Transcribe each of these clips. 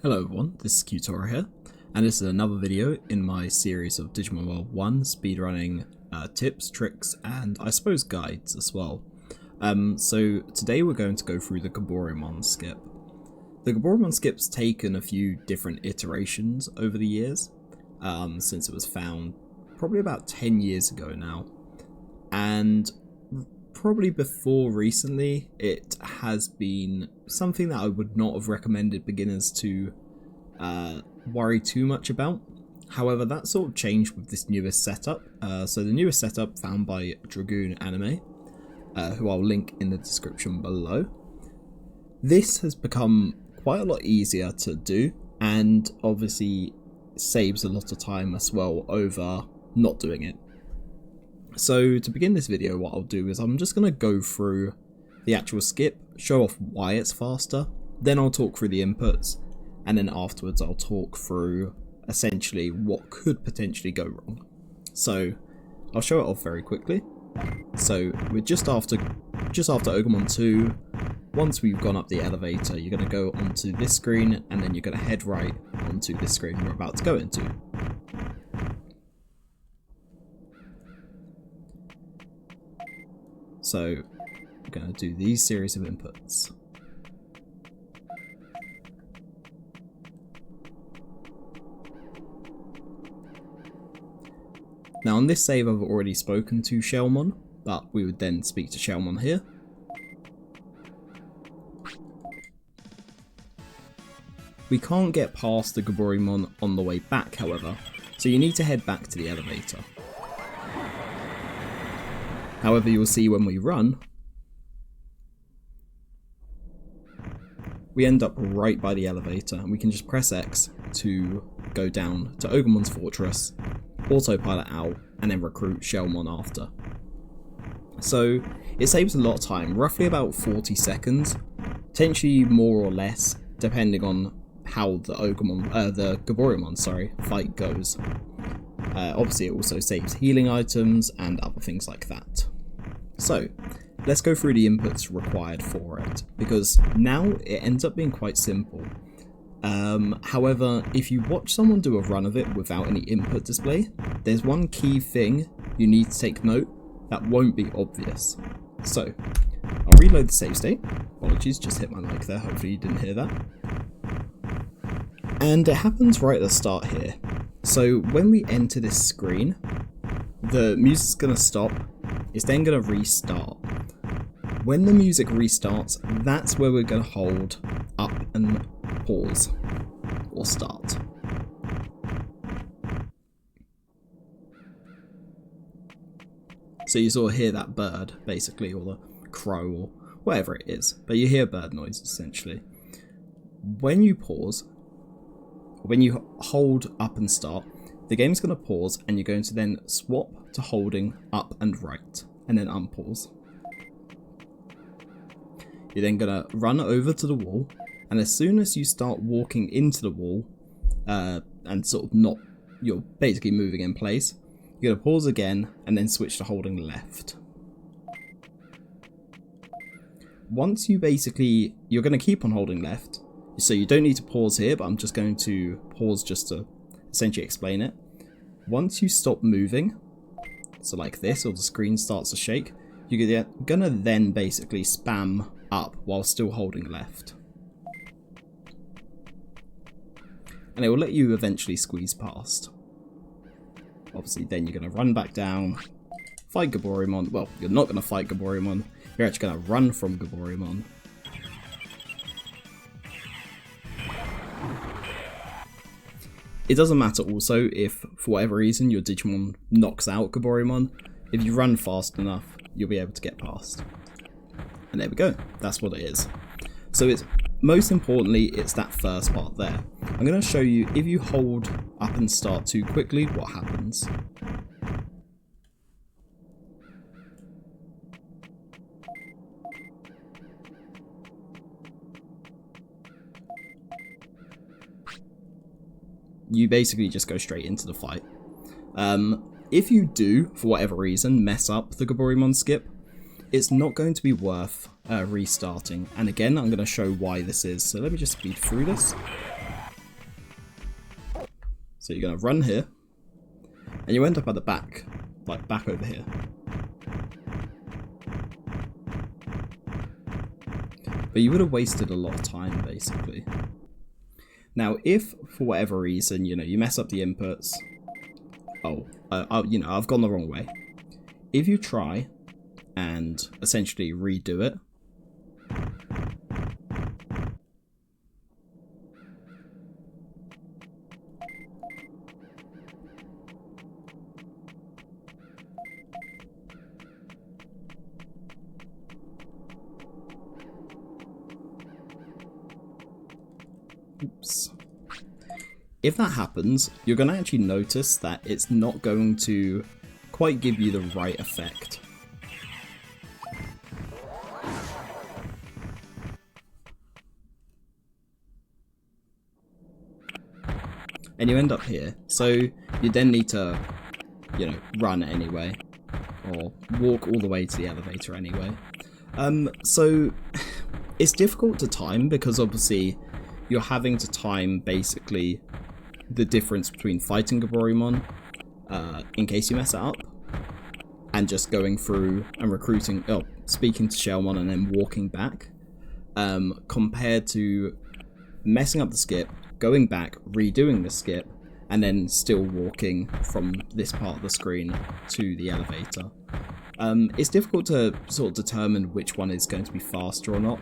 Hello everyone, this is Qtora here, and this is another video in my series of Digimon World 1 speedrunning tips, tricks, and I suppose guides as well. So today we're going to go through the Goburimon Skip. The Goburimon Skip's taken a few different iterations over the years, since it was found probably about 10 years ago now, and probably before recently it has been something that I would not have recommended beginners to worry too much about. However, that sort of changed with this newest setup. So the newest setup found by dragoonanime, who I'll link in the description below. This has become quite a lot easier to do, and obviously saves a lot of time as well over not doing it. So to begin this video, what I'll do is I'm just going to go through the actual skip, show off why it's faster, then I'll talk through the inputs, and then afterwards I'll talk through essentially what could potentially go wrong. So I'll show it off very quickly. So we're just after Goburimon 2. Once we've gone up the elevator, you're going to go onto this screen, and then you're going to head right onto this screen we're about to go into. So we're going to do these series of inputs. Now on this save I've already spoken to Shellmon, but we would then speak to Shellmon here. We can't get past the Goburimon on the way back, however, so you need to head back to the elevator. However, you'll see when we run, we end up right by the elevator, and we can just press X to go down to Ogumon's fortress, autopilot out, and then recruit Shellmon after. So it saves a lot of time, roughly about 40 seconds, potentially more or less, depending on how the Goburimon fight goes. Obviously it also saves healing items and other things like that. So let's go through the inputs required for it, because now it ends up being quite simple. However, if you watch someone do a run of it without any input display, there's one key thing you need to take note that won't be obvious. So I'll reload the save state. Apologies, just hit my mic there, hopefully you didn't hear that. And it happens right at the start here. So when we enter this screen, the music's going to stop, it's then going to restart. When the music restarts, that's where we're going to hold up and pause, or start. So you sort of hear that bird, basically, or the crow, or whatever it is, but you hear bird noise, essentially. When you pause, when you hold up and start, the game's going to pause, and you're going to then swap to holding up and right, and then unpause. You're then going to run over to the wall, and as soon as you start walking into the wall, and sort of you're basically moving in place, you're going to pause again, and then switch to holding left. Once you're going to keep on holding left, so you don't need to pause here, but I'm just going to pause just to essentially explain it. Once you stop moving, so like this, or the screen starts to shake, you're going to then basically spam up while still holding left. And it will let you eventually squeeze past. Obviously then you're going to run back down, fight Goburimon. Well, you're not going to fight Goburimon, you're actually going to run from Goburimon. It doesn't matter also if, for whatever reason, your Digimon knocks out Goburimon. If you run fast enough, you'll be able to get past. And there we go, that's what it is. So it's, most importantly, it's that first part there. I'm going to show you, if you hold up and start too quickly, what happens. You basically just go straight into the fight. If you do, for whatever reason, mess up the Goburimon skip, it's not going to be worth restarting. And again, I'm going to show why this is. So let me just speed through this. So you're going to run here, and you end up at the back, like back over here. But you would have wasted a lot of time, basically. Now, if for whatever reason, you know, you mess up the inputs, you know, I've gone the wrong way. If you try and essentially redo it, oops. If that happens, you're going to actually notice that it's not going to quite give you the right effect. And you end up here, so you then need to, you know, run anyway, or walk all the way to the elevator anyway. So it's difficult to time because obviously you're having to time basically the difference between fighting Goburimon, in case you mess it up, and just going through and recruiting, speaking to Shellmon and then walking back, compared to messing up the skip, going back, redoing the skip, and then still walking from this part of the screen to the elevator. It's difficult to sort of determine which one is going to be faster or not.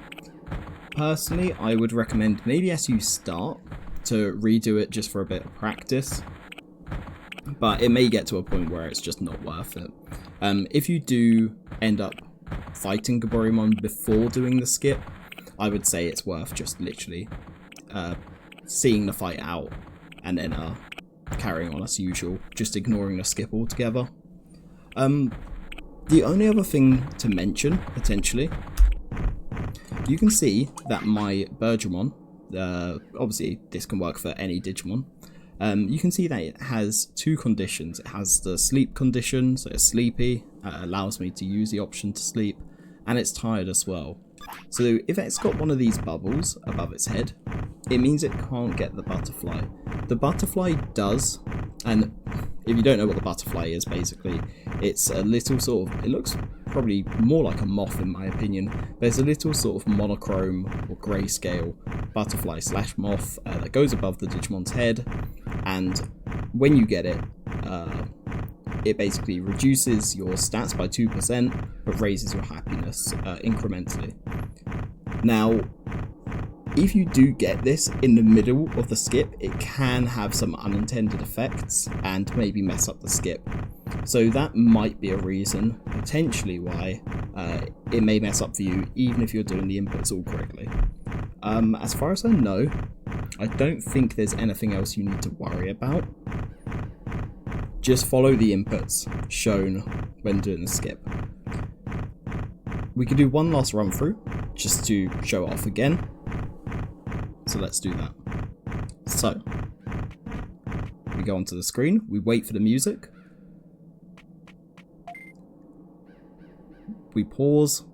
Personally, I would recommend maybe as you start to redo it just for a bit of practice, but it may get to a point where it's just not worth it. If you do end up fighting Goburimon before doing the skip, I would say it's worth just literally seeing the fight out and then carrying on as usual, just ignoring the skip altogether. The only other thing to mention, potentially, you can see that my Burgemon, obviously this can work for any Digimon, you can see that it has two conditions. It has the sleep condition, so it's sleepy, allows me to use the option to sleep, and it's tired as well. So if it's got one of these bubbles above its head, it means it can't get the butterfly. The butterfly does, and if you don't know what the butterfly is, basically, it's a little sort of, it looks probably more like a moth in my opinion, but it's a little sort of monochrome or grayscale butterfly slash moth that goes above the Digimon's head, and when you get it, it basically reduces your stats by 2%, but raises your happiness incrementally. Now, if you do get this in the middle of the skip, it can have some unintended effects and maybe mess up the skip. So that might be a reason, potentially, why it may mess up for you, even if you're doing the inputs all correctly. As far as I know, I don't think there's anything else you need to worry about. Just follow the inputs shown when doing the skip. We could do one last run through, just to show it off again. So let's do that. So, we go onto the screen, we wait for the music. We pause,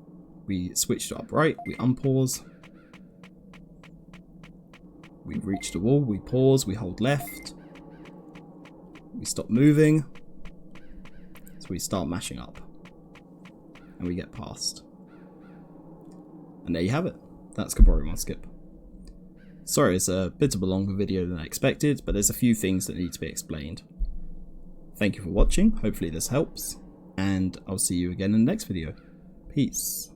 we switch to upright, we unpause. We reach the wall, we pause, we hold left. We stop moving, so we start mashing up, and we get past. And there you have it. That's Goburimon Skip. Sorry, it's a bit of a longer video than I expected, but there's a few things that need to be explained. Thank you for watching, hopefully this helps, and I'll see you again in the next video. Peace.